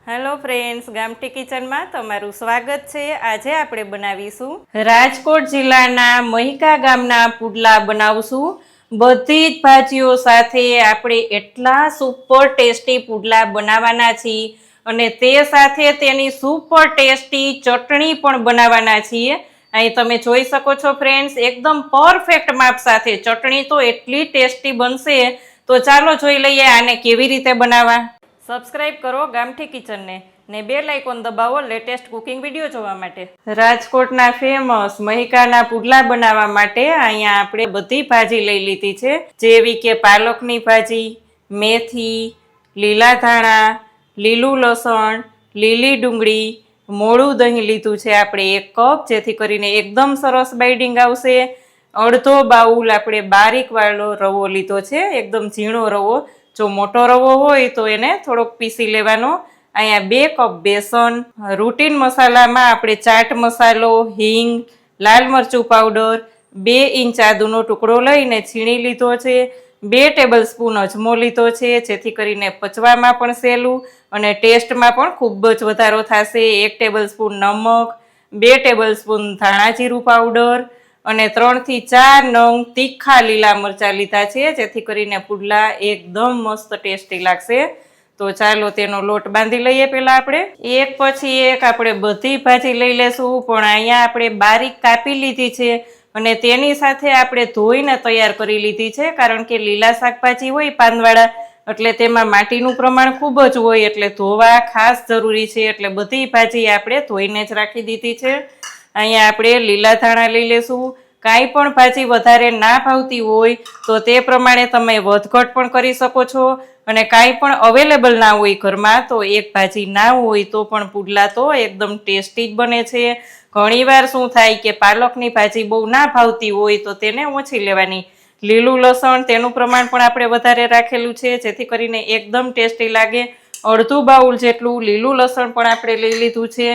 Hello friends, ગામઠી કિચનમાં તમારું સ્વાગત છે। આજે આપણે બનાવીશું રાજકોટ જિલ્લાના મહિકા ગામના પુડલા બનાવશું। બધી જ ભાજીઓ સાથે આપણે એટલા સુપર ટેસ્ટી પુડલા બનાવવાના છીએ અને તે સાથે તેની સુપર ટેસ્ટી ચટણી પણ બનાવવાના છીએ। અહીં તમે જોઈ શકો છો ફ્રેન્ડ્સ, એકદમ પરફેક્ટ માપ સાથે ચટણી તો એટલી ટેસ્ટી બનશે। તો ચાલો જોઈ લઈએ આને કેવી રીતે બનાવવા। સબસ્ક્રાઇબ કરો ગામઠી કિચનને ને બેલ આઇકોન દબાવો લેટેસ્ટ કુકિંગ વિડીયો જોવા માટે। રાજકોટના ફેમસ મહિકાના પુડલા બનાવવા માટે અહીંયા આપણે બધી ભાજી લઈ લીધી છે, જેવી કે પાલકની ભાજી, મેથી, લીલા ધાણા, લીલું લસણ, લીલી ડુંગળી, મોળું દહીં લીધું છે આપણે 1 કપ, જેથી કરીને એકદમ સરસ બાઇડિંગ આવશે। અડધો બાઉલ આપણે બારીક વાળો રવો લીધો છે, એકદમ ઝીણો રવો। જો મોટો રવો હોય તો એને થોડોક પીસી લેવાનો। અહીંયા 2 કપ બેસન, રૂટીન મસાલામાં આપણે ચાટ મસાલો, હિંગ, લાલ મરચું પાવડર, 2 ઇંચ આદુનો ટુકડો લઈને છીણી લીધો છે, 2 ટેબલ સ્પૂન અજમો લીધો છે, જેથી કરીને પચવામાં પણ સહેલું અને ટેસ્ટમાં પણ ખૂબ જ વધારો થશે। 1 ટેબલ સ્પૂન નમક, 2 ટેબલ સ્પૂન ધાણા જીરું પાવડર અને 3 થી 4 નંગ તીખા લીલા મરચાં લીધા છે, જેથી કરીને પુડલા એકદમ મસ્ત ટેસ્ટી લાગશે। તો ચાલો તેનો લોટ બાંધી લઈએ। પહેલા આપણે એક પછી એક આપણે બધી ભાજી લઈ લેશું, પણ અહીંયા આપણે બારીક કાપી લીધી છે અને તેની સાથે આપણે ધોઈને તૈયાર કરી લીધી છે, કારણ કે લીલા શાકભાજી હોય પાંદવાળા એટલે તેમાં માટીનું પ્રમાણ ખૂબ જ હોય, એટલે ધોવા ખાસ જરૂરી છે। એટલે બધી ભાજી આપણે ધોઈને જ રાખી દીધી છે। અહીંયા આપણે લીલા ધાણા લઈ લેશું। કાંઈ પણ ભાજી વધારે ના ભાવતી હોય તો તે પ્રમાણે તમે વધઘટ પણ કરી શકો છો, અને કાંઈ પણ અવેલેબલ ના હોય ઘરમાં તો એક ભાજી ના હોય તો પણ પુડલા તો એકદમ ટેસ્ટી જ બને છે। ઘણીવાર શું થાય કે પાલકની ભાજી બહુ ના ભાવતી હોય તો તેને ઓછી લેવાની। લીલું લસણ તેનું પ્રમાણ પણ આપણે વધારે રાખેલું છે, જેથી કરીને એકદમ ટેસ્ટી લાગે। અડધું બાઉલ જેટલું લીલું લસણ પણ આપણે લઈ લીધું છે,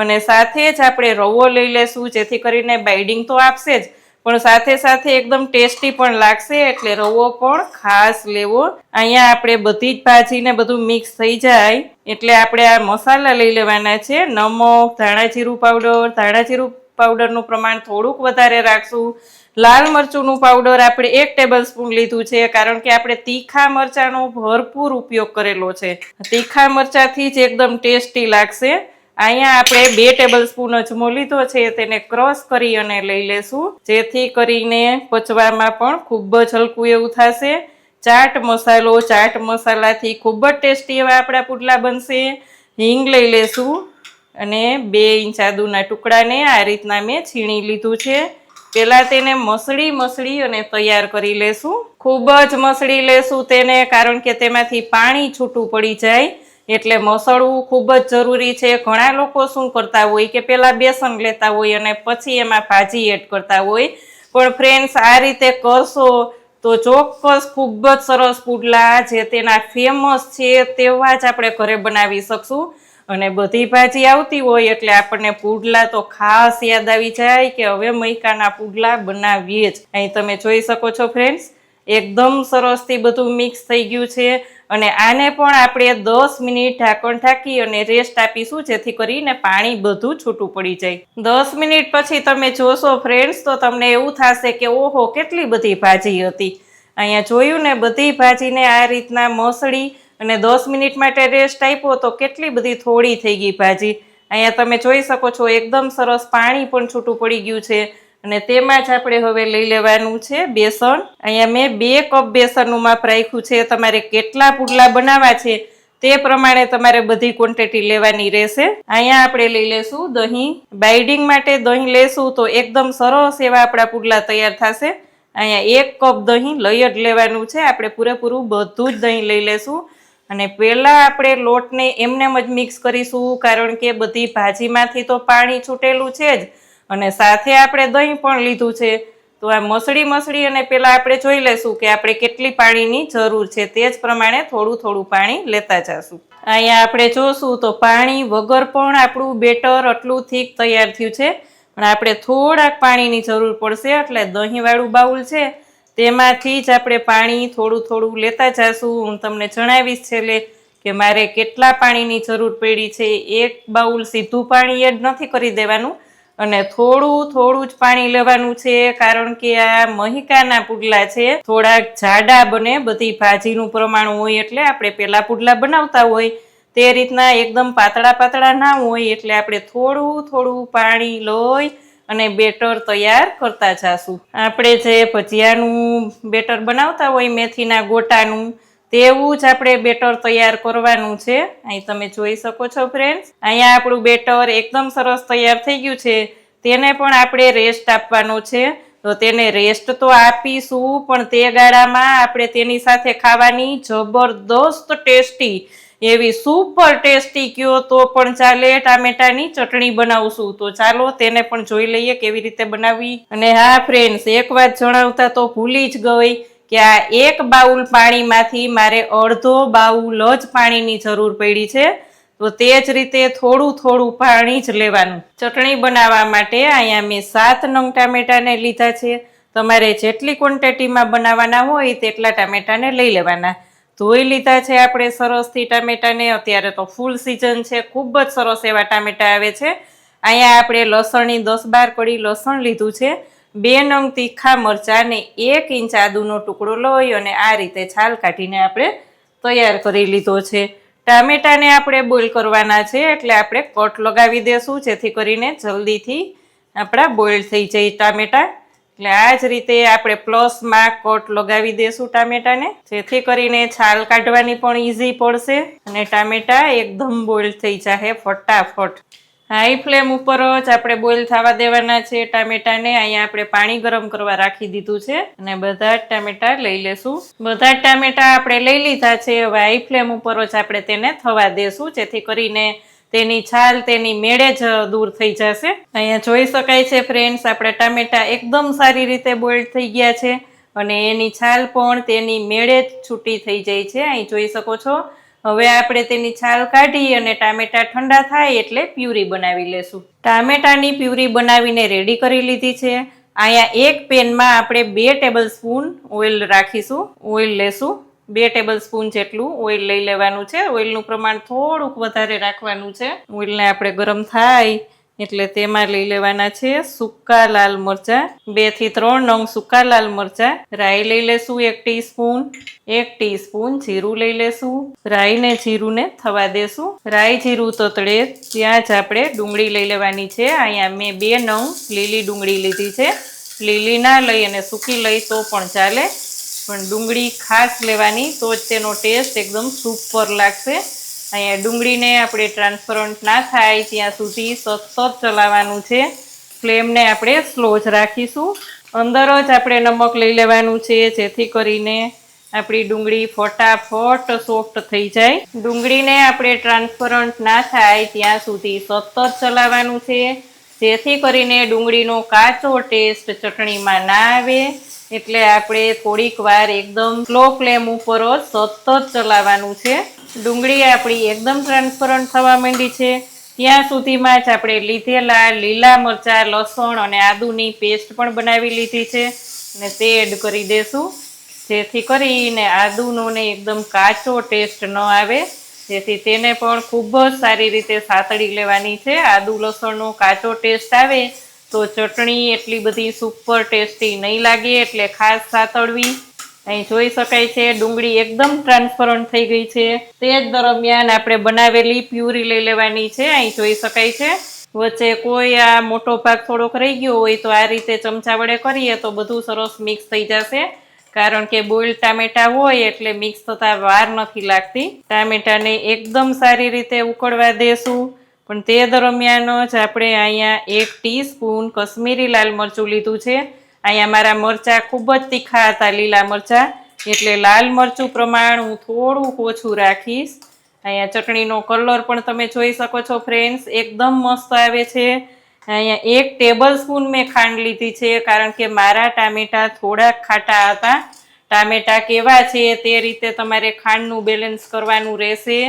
અને સાથે જ આપણે રવો લઈ લેશું, જેથી કરીને બાઇડિંગ તો આપશે જ પણ સાથે સાથે એકદમ ટેસ્ટી પણ લાગશે, એટલે રવો પણ ખાસ લેવો। અહીંયા આપણે બધી જ ભાજીને બધું મિક્સ થઈ જાય એટલે આપણે આ મસાલા લઈ લેવાના છે। નમક, ધાણા જીરું પાવડર, ધાણા જીરું પાવડરનું પ્રમાણ થોડુંક વધારે રાખશું। લાલ મરચુંનું પાવડર આપણે 1 ટેબલ સ્પૂન લીધું છે, કારણ કે આપણે તીખા મરચાંનો ભરપૂર ઉપયોગ કરેલો છે। તીખા મરચાંથી જ એકદમ ટેસ્ટી લાગશે। અહીંયા આપણે 2 ટેબલ સ્પૂન અજમો લીધો છે, તેને ક્રશ કરી અને લઈ લેશું, જેથી કરીને પચવામાં પણ ખૂબ જ હલકું એવું થશે। ચાટ મસાલો, ચાટ મસાલાથી ખૂબ જ ટેસ્ટી એવા આપણા પુડલા બનશે। હિંગ લઈ લેશું અને 2 ઇંચ આદુના ટુકડાને આ રીતના મેં છીણી લીધું છે। પહેલા તેને મસળી અને તૈયાર કરી લેશું। ખૂબ જ મસળી લેશું તેને, કારણ કે તેમાંથી પાણી છૂટું પડી જાય, એટલે મસળવું ખૂબ જ જરૂરી છે। ઘણા લોકો શું કરતા હોય કે પહેલા બેસન લેતા હોય અને પછી એમાં ભાજી એડ કરતા હોય, પણ ફ્રેન્ડ્સ આ રીતે કરશો તો ચોક્કસ ખૂબ જ સરસ પુડલા જે તેના ફેમસ છે તેવા જ આપણે ઘરે બનાવી શકશું। અને બધી ભાજી આવતી હોય એટલે આપણને પુડલા તો ખાસ યાદ આવી જાય કે હવે મહિકાના પુડલા બનાવીએ જ। અહીં તમે જોઈ શકો છો ફ્રેન્ડ્સ, એકદમ સરસથી બધું મિક્સ થઈ ગયું છે, અને આને પણ આપણે 10 મિનિટ ઢાંકણ ઢાંકી અને રેસ્ટ આપીશું, જેથી કરીને પાણી બધું છૂટું પડી જાય। 10 મિનિટ પછી તમે જોશો ફ્રેન્ડ્સ તો તમને એવું થશે કે ઓહો, કેટલી બધી ભાજી હતી। અહીંયા જોયું ને, બધી ભાજીને આ રીતના મસળી અને 10 મિનિટ માટે રેસ્ટ આપ્યો તો કેટલી બધી થોડી થઈ ગઈ ભાજી। અહીંયા તમે જોઈ શકો છો એકદમ સરસ પાણી પણ છૂટું પડી ગયું છે, અને તેમાં જ આપણે હવે લઈ લેવાનું છે બેસન। અહીંયા મેં 2 કપ બેસનનું માપ રાખ્યું છે। તમારે કેટલા પુડલા બનાવવા છે તે પ્રમાણે તમારે બધી ક્વોન્ટિટી લેવાની રહેશે। અહીંયા આપણે લઈ લેશું દહીં। બાઇડિંગ માટે દહીં લેશું તો એકદમ સરસ એવા આપણા પુડલા તૈયાર થશે। અહીંયા 1 કપ દહીં લઈ જ લેવાનું છે, આપણે પૂરેપૂરું બધું જ દહીં લઈ લેશું। અને પહેલાં આપણે લોટને એમનેમ જ મિક્સ કરીશું, કારણ કે બધી ભાજીમાંથી તો પાણી છૂટેલું છે જ, અને સાથે આપણે દહીં પણ લીધું છે। તો આ મસળી અને પહેલાં આપણે જોઈ લેશું કે આપણે કેટલી પાણીની જરૂર છે, તે જ પ્રમાણે થોડું પાણી લેતા જશું। અહીંયા આપણે જોશું તો પાણી વગર પણ આપણું બેટર આટલું થીક તૈયાર થયું છે, પણ આપણે થોડાક પાણીની જરૂર પડશે, એટલે દહીંવાળું બાઉલ છે તેમાંથી જ આપણે પાણી થોડું લેતા જશું। હું તમને જણાવીશ છેલ્લે કે મારે કેટલા પાણીની જરૂર પડી છે. એક બાઉલ સીધું પાણી એડ નથી કરી દેવાનું અને થોડું થોડું જ પાણી લેવાનું છે, કારણ કે આ મહિકાના પુડલા છે થોડાક જાડા બને. બધી ભાજીનું પ્રમાણ હોય એટલે આપણે પેલા પુડલા બનાવતા હોય તે રીતના એકદમ પાતળા પાતળા ના હોય, એટલે આપણે થોડું થોડું પાણી લઈ અને બેટર તૈયાર કરતા જાશું. આપણે જે ભજીયાનું બેટર બનાવતા હોય મેથીના ગોટાનું, તેવું જ આપણે બેટર તૈયાર કરવાનું છે. અહીં તમે જોઈ શકો છો ફ્રેન્ડ્સ, અહીંયા આપણું બેટર એકદમ સરસ તૈયાર થઈ ગયું છે. તેને પણ આપણે રેસ્ટ આપવાનો છે. તો તેને રેસ્ટ તો આપીશું, પણ તે ગાળામાં આપણે તેની સાથે ખાવાની જબરદસ્ત ટેસ્ટી એવી સુપર ટેસ્ટી કયો તો પણ ચાલે ટામેટાની ચટણી બનાવશું. તો ચાલો તેને પણ જોઈ લઈએ કેવી રીતે બનાવવી. અને હા ફ્રેન્ડ્સ, એક વાત જણાવતા તો ભૂલી જ ગઈ કે આ એક બાઉલ પાણીમાંથી મારે અડધો બાઉલ જ પાણીની જરૂર પડી છે. તો તે જ રીતે થોડું થોડું પાણી જ લેવાનું. ચટણી બનાવવા માટે અહીંયા મેં 7 નંગ ટામેટાને લીધા છે. તમારે જેટલી ક્વોન્ટિટીમાં બનાવવાના હોય તેટલા ટામેટાને લઈ લેવાના. ધોઈ લીધા છે આપણે સરસથી ટામેટાને. અત્યારે તો ફૂલ સિઝન છે, ખૂબ જ સરસ એવા ટામેટા આવે છે. અહીંયા આપણે લસણની 10-12 કળી લસણ લીધું છે, 2 નંગ તીખા મરચાં ને 1 ઇંચ આદુનો ટુકડો લઈ અને આ રીતે છાલ કાઢીને આપણે તૈયાર કરી લીધો છે. ટામેટાને આપણે બોઇલ કરવાના છે, એટલે આપણે કટ લગાવી દેશું જેથી કરીને જલ્દીથી આપણા બોઇલ થઈ જાય ટામેટા. એટલે આ જ રીતે આપણે પ્લસમાં કટ લગાવી દેશું ટામેટાને, જેથી કરીને છાલ કાઢવાની પણ ઈઝી પડશે અને ટામેટા એકદમ બોઇલ થઈ જાય ફટાફટ. હાઈ ફ્લેમ ઉપર જ આપણે બોઇલ થવા દેવાના છે ટામેટાને. અહીંયા આપણે પાણી ગરમ કરવા રાખી દીધું છે અને બધા જ ટામેટા લઈ લેશું. બધા જ ટામેટા આપણે લઈ લીધા છે. હવે હાઈ ફ્લેમ ઉપર જ આપણે તેને થવા દેશું, જેથી કરીને તેની છાલ તેની મેળે જ દૂર થઈ જશે. અહીંયા જોઈ શકાય છે ફ્રેન્ડ્સ, આપણા ટામેટા એકદમ સારી રીતે બોઇલ થઈ ગયા છે અને એની છાલ પણ તેની મેળે જ છૂટી થઈ જાય છે. અહીં જોઈ શકો છો. હવે આપણે તેની છાલ કાઢી અને ટામેટા ઠંડા થાય એટલે પ્યુરી બનાવી લેશું. ટામેટાની પ્યુરી બનાવીને રેડી કરી લીધી છે. અહીંયા એક પેનમાં આપણે 2 ટેબલ સ્પૂન ઓઇલ રાખીશું, ઓઇલ લેશું. 2 ટેબલ સ્પૂન જેટલું ઓઇલ લઈ લેવાનું છે. ઓઇલનું પ્રમાણ થોડુંક વધારે રાખવાનું છે. ઓઇલને આપણે ગરમ થાય એટલે તેમાં લઈ લેવાના છે સૂકા લાલ મરચાં, 2 થી 3 નંગ સૂકા લાલ મરચાં. રાઈ લઈ લેશું 1 ટીસ્પૂન, 1 ટીસ્પૂન જીરું લઈ લેશું. રાઈને જીરુંને થવા દેશું. રાઈ જીરું તતડે ત્યાં જ આપણે ડુંગળી લઈ લેવાની છે. અહીંયા મેં 2 નંગ લીલી ડુંગળી લીધી છે. લીલી ના લઈ અને સૂકી લઈ તો પણ ચાલે, પણ ડુંગળી ખાસ લેવાની, તો જ તેનો ટેસ્ટ એકદમ સુપર લાગશે. અહીંયા ડુંગળીને આપણે ટ્રાન્સપરન્ટ ના થાય ત્યાં સુધી સતત ચલાવવાનું છે. ફ્લેમને આપણે સ્લો જ રાખીશું. અંદર જ આપણે નમક લઈ લેવાનું છે, જેથી કરીને આપણી ડુંગળી ફટાફટ સોફ્ટ થઈ જાય. ડુંગળીને આપણે ટ્રાન્સપરન્ટ ના થાય ત્યાં સુધી સતત ચલાવવાનું છે, જેથી કરીને ડુંગળીનો કાચો ટેસ્ટ ચટણીમાં ના આવે. એટલે આપણે થોડીક વાર એકદમ સ્લો ફ્લેમ ઉપર જ સતત ચલાવવાનું છે. ડુંગળી આપણી એકદમ ટ્રાન્સપરન્ટ થવા માંડી છે ત્યાં સુધીમાં જ આપણે લીધેલા લીલા મરચાં, લસણ અને આદુની પેસ્ટ પણ બનાવી લીધી છે અને તે એડ કરી દેશું, જેથી કરીને આદુનો ને એકદમ કાચો ટેસ્ટ ન આવે. જેથી તેને પણ ખૂબ જ સારી રીતે સાતળી લેવાની છે. આદુ લસણનો કાચો ટેસ્ટ આવે તો ચટણી એટલી બધી સુપર ટેસ્ટી નહીં લાગે, એટલે ખાસ સાતળવી. અહીં જોઈ શકાય છે ડુંગળી એકદમ ટ્રાન્સપરન્ટ થઈ ગઈ છે. તે જ દરમિયાન આપણે બનાવેલી પ્યુરી લઈ લેવાની છે. અહીં જોઈ શકાય છે. વચ્ચે કોઈ આ મોટો ભાગ થોડોક રહી ગયો હોય તો આ રીતે ચમચા વડે કરીએ તો બધું સરસ મિક્સ થઈ જશે, કારણ કે બોઇલ ટામેટા હોય એટલે મિક્સ થતા વાર નથી લાગતી. ટામેટાને એકદમ સારી રીતે ઉકળવા દેશું, પણ તે દરમિયાન જ આપણે અહીંયા 1 ટીસ્પૂન કશ્મીરી લાલ મરચું લીધું છે. અહીંયા મારા મરચાં ખૂબ જ તીખા હતા, લીલા મરચાં, એટલે લાલ મરચું પ્રમાણ હું થોડુંક ઓછું રાખીશ. અહીંયા ચટણીનો કલર પણ તમે જોઈ શકો છો ફ્રેન્ડ્સ, એકદમ મસ્ત આવે છે. અહીંયા 1 ટેબલ સ્પૂન મેં ખાંડ લીધી છે, કારણ કે મારા ટામેટા થોડાક ખાટા હતા. ટામેટા કેવા છે તે રીતે તમારે ખાંડનું બેલેન્સ કરવાનું રહેશે,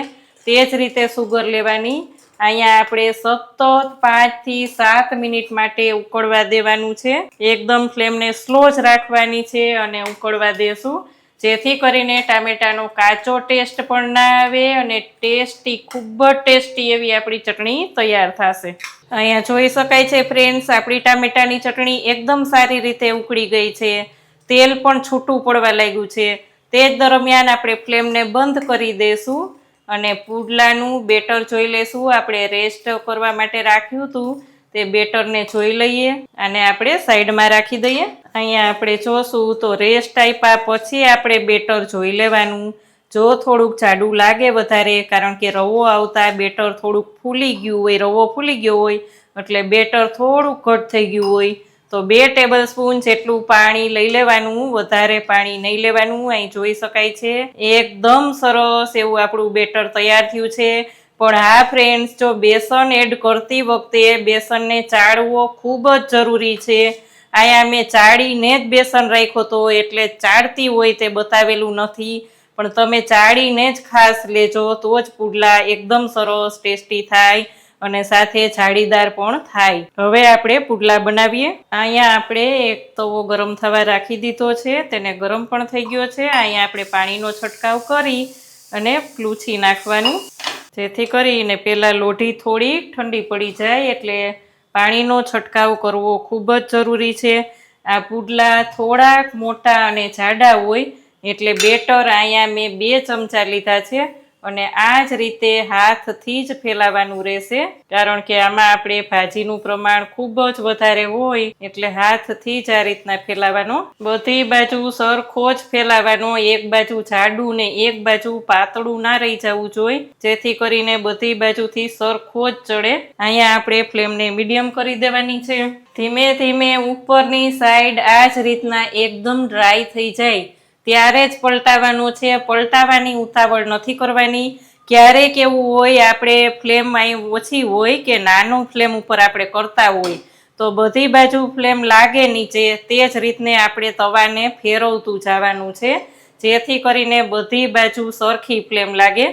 તે જ રીતે સુગર લેવાની. અહીંયા આપણે સતત 5 થી 7 મિનિટ માટે ઉકળવા દેવાનું છે. એકદમ ફ્લેમને સ્લો જ રાખવાની છે અને ઉકળવા દેશું, જેથી કરીને ટામેટાનો કાચો ટેસ્ટ પણ ના આવે અને ટેસ્ટી, ખૂબ જ ટેસ્ટી એવી આપણી ચટણી તૈયાર થશે. અહીંયા જોઈ શકાય છે ફ્રેન્ડ્સ, આપણી ટામેટાની ચટણી એકદમ સારી રીતે ઉકળી ગઈ છે. તેલ પણ છૂટું પડવા લાગ્યું છે. તે જ દરમિયાન આપણે ફ્લેમને બંધ કરી દઈશું અને પુડલાનું બેટર જોઈ લઈશું. આપણે રેસ્ટ કરવા માટે રાખ્યું હતું તે બેટરને જોઈ લઈએ અને આપણે સાઈડમાં રાખી દઈએ. અહીંયા આપણે જોશું તો રેસ્ટ આપ્યા પછી આપણે બેટર જોઈ લેવાનું. જો થોડુંક જાડું લાગે વધારે, કારણ કે રવો આવતા બેટર થોડુંક ફૂલી ગયું હોય, રવો ફૂલી ગયો હોય એટલે બેટર થોડુંક ઘટ થઈ ગયું હોય તો 2 ટેબલ સ્પૂન જેટલું પાણી લઈ લેવાનું, વધારે પાણી નહીં લેવાનું. અહીં જોઈ શકાય છે એકદમ સરસ એવું આપણું બેટર તૈયાર થયું છે. પણ હા ફ્રેન્ડ્સ, જો બેસન એડ કરતી વખતે બેસનને ચાળવો ખૂબ જ જરૂરી છે. અહીંયા મેં ચાળીને જ બેસન રાખ્યો હતો, એટલે ચાળતી હોય તે બતાવેલું નથી, પણ તમે ચાળીને જ ખાસ લેજો તો જ પુડલા એકદમ સરસ ટેસ્ટી થાય અને સાથે જાળીદાર પણ થાય. હવે આપણે પુડલા બનાવીએ. અહીંયા આપણે એક તવો ગરમ થવા રાખી દીધો છે, તેને ગરમ પણ થઈ ગયો છે. અહીંયા આપણે પાણીનો છંટકાવ કરી અને લૂછી નાખવાનું, જેથી કરીને પહેલાં લોઢી થોડી ઠંડી પડી જાય, એટલે પાણીનો છંટકાવ કરવો ખૂબ જ જરૂરી છે. આ પુડલા થોડાક મોટા અને જાડા હોય એટલે બેટર અહીંયા મેં 2 ચમચા લીધા છે અને આ જ રીતે હાથથી જ ફેલાવાનું રહેશે, કારણ કે આમાં આપણે ભાજીનું પ્રમાણ ખૂબ જ વધારે હોય એટલે હાથથી જ આ રીતના ફેલાવાનો. બધી બાજુ સરખો જ ફેલાવાનો, એક બાજુ જાડું ને એક બાજુ પાતળું ના રહી જવું જોઈએ, જેથી કરીને બધી બાજુથી સરખો જ ચડે. અહીંયા આપણે ફ્લેમને મીડિયમ કરી દેવાની છે. ધીમે ધીમે ઉપરની સાઈડ આ જ રીતના એકદમ ડ્રાય થઈ જાય ત્યારે જ પલટાવવાનું છે. પલટાવવાની ઉતાવળ નથી કરવાની. ક્યારેક એવું હોય આપણે ફ્લેમ અહીં ઓછી હોય કે નાનું ફ્લેમ ઉપર આપણે કરતા હોય તો બધી બાજુ ફ્લેમ લાગે નીચે, તે જ રીતને આપણે તવાને ફેરવતું જવાનું છે, જેથી કરીને બધી બાજુ સરખી ફ્લેમ લાગે.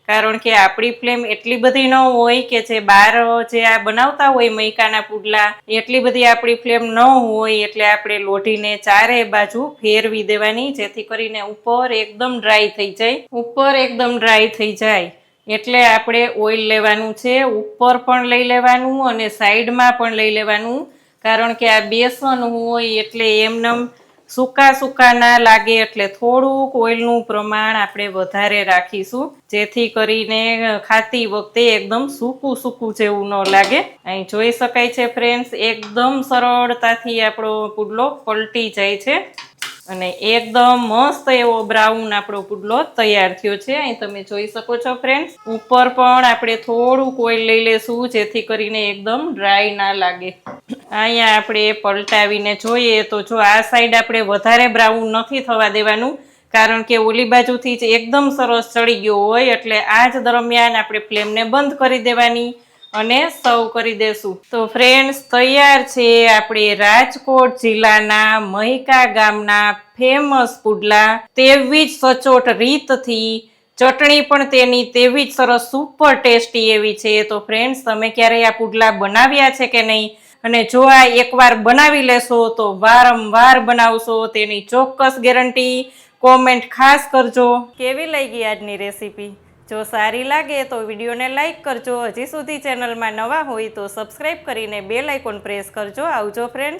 કારણ કે આપણી ફ્લેમ એટલી બધી ન હોય કે જે બહાર જે આ બનાવતા હોય મૈકાના પુડલા, એટલી બધી આપણી ફ્લેમ ન હોય, એટલે આપણે લોઢીને ચારે બાજુ ફેરવી દેવાની, જેથી કરીને ઉપર એકદમ ડ્રાય થઈ જાય. ઉપર એકદમ ડ્રાય થઈ જાય એટલે આપણે ઓઇલ લેવાનું છે, ઉપર પણ લઈ લેવાનું અને સાઈડમાં પણ લઈ લેવાનું, કારણ કે આ બેસન હોય એટલે એમનેમ સૂકા ના લાગે, એટલે થોડુંક ઓઇલનું પ્રમાણ આપણે વધારે રાખીશું, જેથી કરીને ખાતી વખતે એકદમ સૂકું જેવું ન લાગે. અહીં જોઈ શકાય છે ફ્રેન્ડ્સ, એકદમ સરળતાથી આપણો પુડલો પલટી જાય છે અને એકદમ મસ્ત એવો બ્રાઉન આપણો પુડલો તૈયાર થયો છે. અહીં તમે જોઈ શકો છો ફ્રેન્ડ્સ, ઉપર પણ આપણે થોડુંક ઓઇલ લઈ લેશું, જેથી કરીને એકદમ ડ્રાય ના લાગે. અહીંયા આપણે પલટાવીને જોઈએ તો જો આ સાઈડ આપણે વધારે બ્રાઉન નથી થવા દેવાનું, કારણ કે ઓલી બાજુથી જ એકદમ સરસ ચડી ગયો હોય, એટલે આ જ દરમિયાન આપણે ફ્લેમને બંધ કરી દેવાની અને સર્વ કરી દેશું. તો ફ્રેન્ડ્સ, તૈયાર છે આપણે રાજકોટ જિલ્લાના મહિકા ગામના ફેમસ પુડલા. તેવી જ સચોટ રીતથી ચટણી પણ તેની તેવી જ સરસ સુપર ટેસ્ટી એવી છે. તો ફ્રેન્ડ્સ, તમે ક્યારેય આ પુડલા બનાવ્યા છે કે નહીં? અને જો આ એકવાર બનાવી લેશો તો વારંવાર બનાવશો તેની ચોક્કસ ગેરંટી. કોમેન્ટ ખાસ કરજો કેવી લાગી આજની રેસીપી. જો સારી લાગે તો વિડીયોને લાઈક કરજો. હજી સુધી ચેનલમાં નવા હોય તો સબસ્ક્રાઈબ કરીને બેલ આઇકોન પ્રેસ કરજો. આવજો ફ્રેન્ડ્સ.